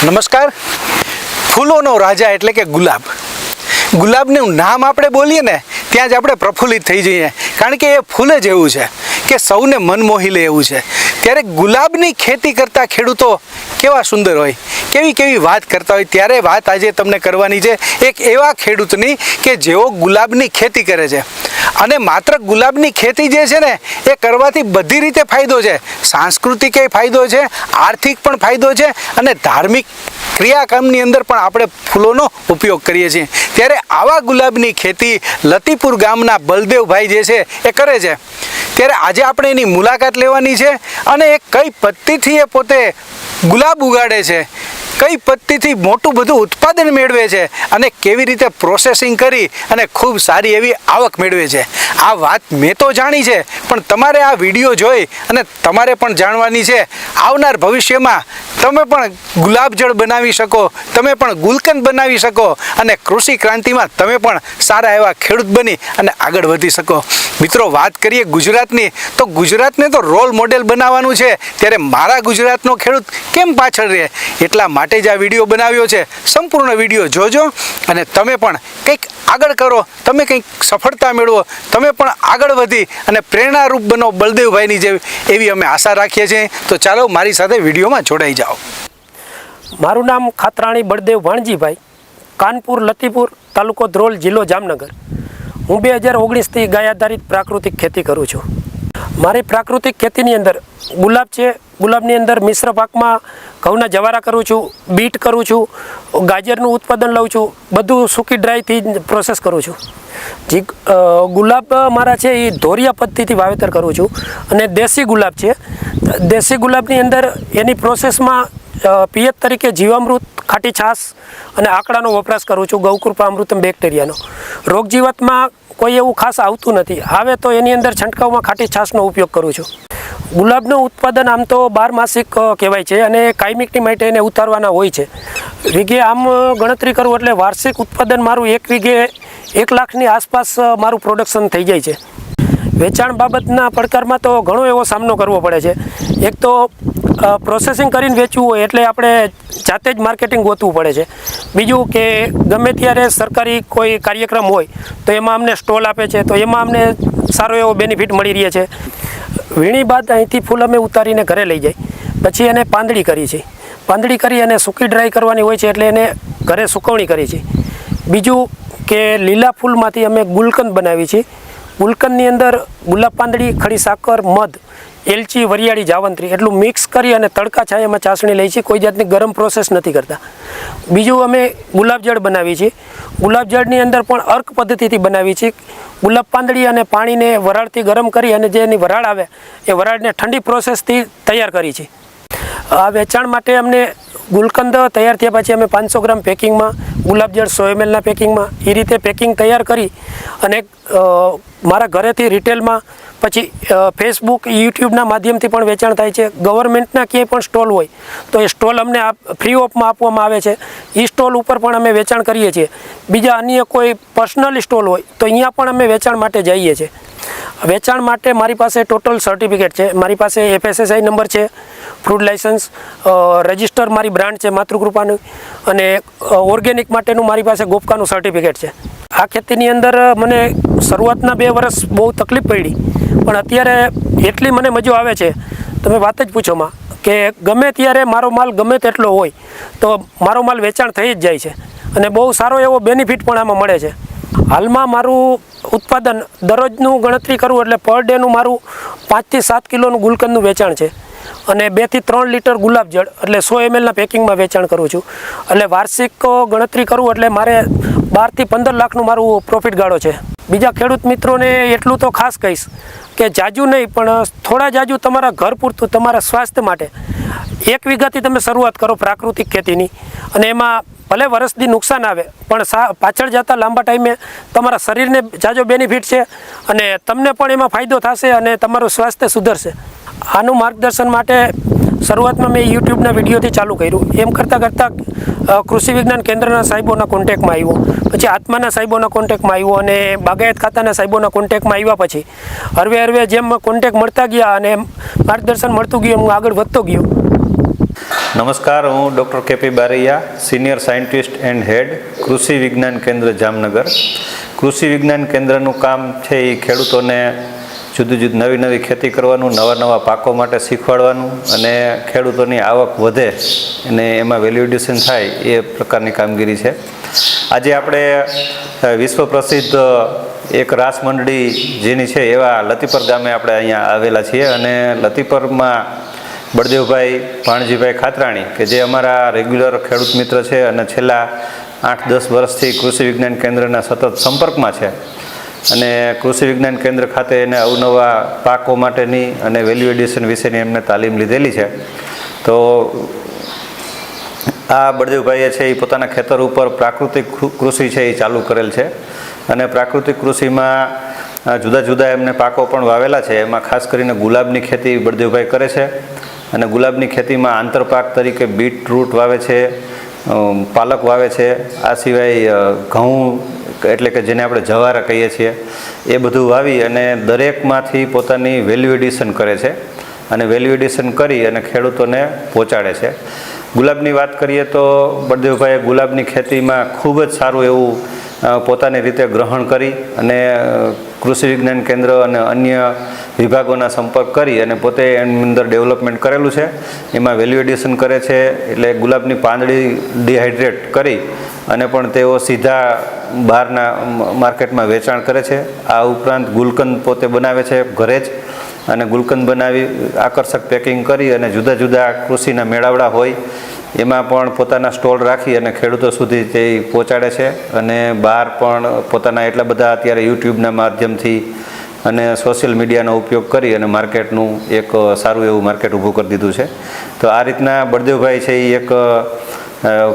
નમસ્કાર. ફૂલોનો રાજા એટલે કે ગુલાબ. ગુલાબનું નામ આપણે બોલીએ ને ત્યાં જ આપણે પ્રફુલ્લિત થઈ જઈએ, કારણ કે એ ફૂલ જ એવું છે કે સૌને મન મોહી લે એવું છે. ત્યારે ગુલાબની ખેતી કરતા ખેડૂતો કેવા સુંદર હોય, કેવી કેવી વાત કરતા હોય. ત્યારે વાત આજે તમને કરવાની છે એક એવા ખેડૂતની કે જેઓ ગુલાબની ખેતી કરે છે. અને માત્ર ગુલાબની ખેતી જે છે ને એ કરવાથી બધી રીતે ફાયદો છે. સાંસ્કૃતિક ફાયદો છે, આર્થિક પણ ફાયદો છે, અને ધાર્મિક ક્રિયાકામની અંદર પણ આપણે ફૂલોનો ઉપયોગ કરીએ છીએ. ત્યારે આવા ગુલાબની ખેતી લતીપુર ગામના બલદેવભાઈ જે છે એ કરે છે. ત્યારે આજે આપણે એની મુલાકાત લેવાની છે અને એ કઈ પદ્ધતિથી એ પોતે ગુલાબ ઉગાડે છે, કઈ પદ્ધતિથી મોટું બધું ઉત્પાદન મેળવે છે અને કેવી રીતે પ્રોસેસિંગ કરી અને ખૂબ સારી એવી આવક મેળવે છે. આ વાત મેં તો જાણી છે, પણ તમારે આ વિડીયો જોઈ અને તમારે પણ જાણવાની છે. આવનાર ભવિષ્યમાં તમે પણ ગુલાબજળ બનાવી શકો, તમે પણ ગુલકંદ બનાવી શકો અને કૃષિ ક્રાંતિમાં તમે પણ સારા એવા ખેડૂત બની અને આગળ વધી શકો. મિત્રો, વાત કરીએ ગુજરાતની, તો ગુજરાતને તો રોલ મોડેલ બનાવવાનું છે. ત્યારે મારા ગુજરાતનો ખેડૂત કેમ પાછળ રહે, એટલા માટે જ આ વિડીયો બનાવ્યો છે. સંપૂર્ણ વિડીયો જોજો અને તમે પણ કંઈક આગળ કરો, તમે કંઈક સફળતા મેળવો, તમે પણ આગળ વધી અને પ્રેરણારૂપ બનો બલદેવભાઈની જેવી એવી અમે આશા રાખીએ છીએ. તો ચાલો મારી સાથે વિડીયોમાં જોડાઈ જાઓ. મારું નામ ખાતરાણી બળદેવ ભાણજીભાઈ, કાનપુર લતીપુર, તાલુકો ધ્રોલ, જિલ્લો જામનગર. હું 2019થી ગાય આધારિત પ્રાકૃતિક ખેતી કરું છું. મારી પ્રાકૃતિક ખેતીની અંદર ગુલાબ છે. ગુલાબની અંદર મિશ્ર પાકમાં ઘઉંના જવારા કરું છું, બીટ કરું છું, ગાજરનું ઉત્પાદન લઉં છું. બધું સૂકી ડ્રાયથી પ્રોસેસ કરું છું. જે ગુલાબ મારા છે એ ધોરિયા પદ્ધતિથી વાવેતર કરું છું. અને દેશી ગુલાબ છે. દેશી ગુલાબની અંદર એની પ્રોસેસમાં પિયત તરીકે જીવામૃત, ખાટી છાશ અને આકડાનો વપરાશ કરું છું. ગૌકૃપા અમૃતમ બેક્ટેરિયાનો. રોગ જીવાતમાં કોઈ એવું ખાસ આવતું નથી. આવે તો એની અંદર છંટકાવમાં ખાટી છાશનો ઉપયોગ કરું છું. ગુલાબનું ઉત્પાદન આમ તો 12 માસિક કહેવાય છે અને કાયમિકની માટે એને ઉતારવાના હોય છે. વીઘે આમ ગણતરી કરું એટલે વાર્ષિક ઉત્પાદન મારું એક વીઘે 1 લાખની આસપાસ મારું પ્રોડક્શન થઈ જાય છે. વેચાણ બાબતના પડકારમાં તો ઘણો એવો સામનો કરવો પડે છે. એક તો પ્રોસેસિંગ કરીને વેચવું હોય એટલે આપણે જાતે જ માર્કેટિંગ ગોતવું પડે છે. બીજું કે ગમે ત્યારે સરકારી કોઈ કાર્યક્રમ હોય તો એમાં અમને સ્ટોલ આપે છે, તો એમાં અમને સારો એવો બેનિફિટ મળી રહે છે. વીણી બાદ અહીંથી ફૂલ અમે ઉતારીને ઘરે લઈ જાય, પછી એને પાંદડી કરી છે. પાંદડી કરી અને સૂકી ડ્રાય કરવાની હોય છે, એટલે એને ઘરે સુકવણી કરી છે. બીજું કે લીલા ફૂલમાંથી અમે ગુલકંદ બનાવી છે. ગુલકંદની અંદર ગુલાબ પાંદડી, ખડી સાકર, મધ, એલચી, વરિયાળી, જાવંત્રી એટલું મિક્સ કરી અને તડકા છાયામાં ચાસણી લઈ છે. કોઈ જાતની ગરમ પ્રોસેસ નથી કરતા. બીજું અમે ગુલાબજળ બનાવી છે. ગુલાબજળની અંદર પણ અર્ક પદ્ધતિથી બનાવી છે. ગુલાબ પાંદડી અને પાણીને વરાળથી ગરમ કરી અને જે એની વરાળ આવે એ વરાળને ઠંડી પ્રોસેસથી તૈયાર કરી છે. આ વેચાણ માટે અમને ગુલકંદ તૈયાર થયા પછી અમે 500 ગ્રામ પેકિંગમાં, ગુલાબજળ 100 mlના પેકિંગમાં એ રીતે પેકિંગ તૈયાર કરી અને મારા ઘરેથી રિટેલમાં, પછી ફેસબુક, યુટ્યુબના માધ્યમથી પણ વેચાણ થાય છે. ગવર્મેન્ટના ક્યાંય પણ સ્ટોલ હોય તો એ સ્ટોલ અમને ફ્રી ઓફમાં આપવામાં આવે છે. એ સ્ટોલ ઉપર પણ અમે વેચાણ કરીએ છીએ. બીજા અન્ય કોઈ પર્સનલ સ્ટોલ હોય તો અહીંયા પણ અમે વેચાણ માટે જઈએ છીએ. વેચાણ માટે મારી પાસે ટોટલ સર્ટિફિકેટ છે. મારી પાસે FSSI નંબર છે, ફૂડ લાઇસન્સ, રજિસ્ટર મારી બ્રાન્ડ છે માતૃકૃપાનું, અને ઓર્ગેનિક માટેનું મારી પાસે ગોપકાનું સર્ટિફિકેટ છે. આ ખેતીની અંદર મને શરૂઆતના 2 વર્ષ બહુ તકલીફ પડી, પણ અત્યારે એટલી મને મજા આવે છે તમે વાત જ પૂછોમાં, કે ગમે ત્યારે મારો માલ ગમે તેટલો હોય તો મારો માલ વેચાણ થઈ જ જાય છે અને બહુ સારો એવો બેનિફિટ પણ આમાં મળે છે. હાલમાં મારું ઉત્પાદન દરરોજનું ગણતરી કરું એટલે પર ડેનું મારું 5 થી 7 કિલોનું ગુલકંદનું વેચાણ છે અને 2 થી 3 લીટર ગુલાબજળ એટલે 100 mlના પેકિંગમાં વેચાણ કરું છું. એટલે વાર્ષિક ગણતરી કરું એટલે મારે 12 થી 15 લાખનું મારું પ્રોફિટ ગાળો છે. બીજા ખેડૂત મિત્રોને એટલું તો ખાસ કહીશ કે જાજુ નહીં પણ થોડા જાજુ તમારા ઘર પૂરતું, તમારા સ્વાસ્થ્ય માટે 1 વીઘાથી તમે શરૂઆત કરો પ્રાકૃતિક ખેતીની, અને એમાં ભલે વર્ષથી નુકસાન આવે પણ પાછળ જતાં લાંબા ટાઈમે તમારા શરીરને જાજો બેનિફિટ છે અને તમને પણ એમાં ફાયદો થશે અને તમારું સ્વાસ્થ્ય સુધરશે. આનું માર્ગદર્શન માટે શરૂઆતમાં મેં યુટ્યુબના વિડીયોથી ચાલુ કર્યું. એમ કરતાં કૃષિ વિજ્ઞાન કેન્દ્રના સાહેબોના કોન્ટેક્ટમાં આવ્યો, પછી આત્માના સાહેબોના કોન્ટેક્ટમાં આવ્યો અને બાગાયત ખાતાના સાહેબોના કોન્ટેક્ટમાં આવ્યા પછી હરવે જેમ કોન્ટેક્ટ મળતા ગયા અને માર્ગદર્શન મળતું ગયું એમ હું આગળ વધતો ગયો. નમસ્કાર, હું doctor KP Baraiya, senior scientist and head Krishi Vigyan કેન્દ્ર જામનગર. કૃષિ વિજ્ઞાન કેન્દ્રનું કામ છે એ ખેડૂતોને જુદી નવી ખેતી કરવાનું, નવા પાકો માટે શીખવાડવાનું અને ખેડૂતોની આવક વધે અને એમાં વેલ્યુ એડિશન થાય એ પ્રકારની કામગીરી છે. આજે આપણે વિશ્વ પ્રસિદ્ધ એક રાસ મંડળી જેની છે એવા લતીપર ગામે આપણે અહીંયા આવેલા છીએ અને લતીપરમાં બળદેવભાઈ ભાણજીભાઈ ખાતરાણી કે જે અમારા રેગ્યુલર ખેડૂત મિત્ર છે અને છેલ્લા 8-10 વર્ષથી કૃષિ વિજ્ઞાન કેન્દ્રના સતત સંપર્કમાં છે અને કૃષિ વિજ્ઞાન કેન્દ્ર ખાતે એને અવનવા પાકો માટેની અને વેલ્યુ એડિશન વિશેની એમને તાલીમ લીધેલી છે. તો આ બળદેવભાઈએ છે એ પોતાના ખેતર ઉપર પ્રાકૃતિક કૃષિ છે એ ચાલુ કરેલ છે અને પ્રાકૃતિક કૃષિમાં જુદા એમને પાકો પણ વાવેલા છે. એમાં ખાસ કરીને ગુલાબની ખેતી બળદેવભાઈ કરે છે અને ગુલાબની ખેતીમાં આંતરપાક તરીકે બીટરૂટ વાવે છે, પાલક વાવે છે, આ સિવાય ઘઉં એટલે કે જેને આપણે જવારા કહીએ છીએ એ બધું વાવી અને દરેકમાંથી પોતાની વેલ્યુ એડિશન કરે છે અને વેલ્યુ એડિશન કરી અને ખેડૂતોને પહોંચાડે છે. ગુલાબની વાત કરીએ તો બળદેવભાઈએ ગુલાબની ખેતીમાં ખૂબ જ સારું એવું પોતાની રીતે ગ્રહણ કરી અને કૃષિ વિજ્ઞાન કેન્દ્ર અને અન્ય વિભાગોના સંપર્ક કરી અને પોતે એની અંદર ડેવલપમેન્ટ કરેલું છે. એમાં વેલ્યુ એડિશન કરે છે એટલે ગુલાબની પાંદડી ડિહાઇડ્રેટ કરી અને પણ તેઓ સીધા બહારના માર્કેટમાં વેચાણ કરે છે. આ ઉપરાંત ગુલકંદ પોતે બનાવે છે ઘરે જ અને ગુલકંદ બનાવી આકર્ષક પેકિંગ કરી અને જુદા કૃષિના મેળાવડા હોય એમાં પણ પોતાના સ્ટોલ રાખી અને ખેડૂતો સુધી તે પહોંચાડે છે અને બહાર પણ પોતાના એટલા બધા અત્યારે યુટ્યુબના માધ્યમથી અને સોશિયલ મીડિયાનો ઉપયોગ કરી અને માર્કેટનું એક સારું એવું માર્કેટ ઊભું કરી દીધું છે. તો આ રીતના બળદેવભાઈ છે એ એક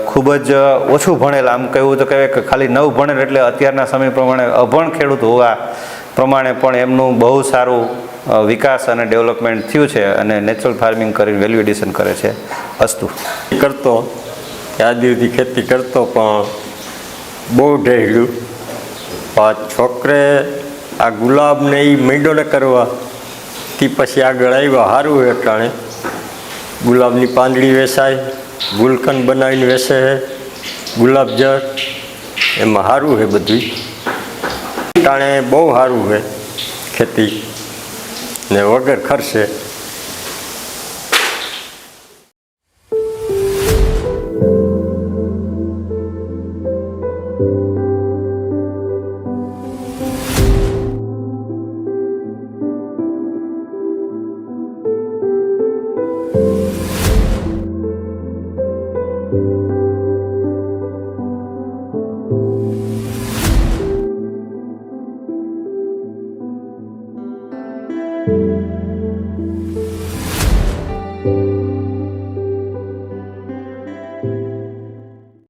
ખૂબ જ ઓછું ભણેલ, આમ કહેવું તો કહેવાય કે ખાલી નવ ભણેલ એટલે અત્યારના સમય પ્રમાણે અભણ ખેડૂત હોવા પ્રમાણે પણ એમનું બહુ સારું વિકાસ અને ડેવલપમેન્ટ થયું છે અને નેચરલ ફાર્મિંગ કરીને વેલ્યુ એડિશન કરે છે. અસ્તુ કરતો આદિ સુધી ખેતી કરતો પણ બહુ ઢેર્યું. છોકરે આ ગુલાબને એ મીંડો ન કરવા તે પછી આગળ આવ્યા સારું છે. ટાણે ગુલાબની પાંદડી વેચાય, ગુલકંદ બનાવીને વેચે છે, ગુલાબજળ એમાં સારું છે બધું. ટાણે બહુ સારું છે ખેતી ને વગર ખર્ચે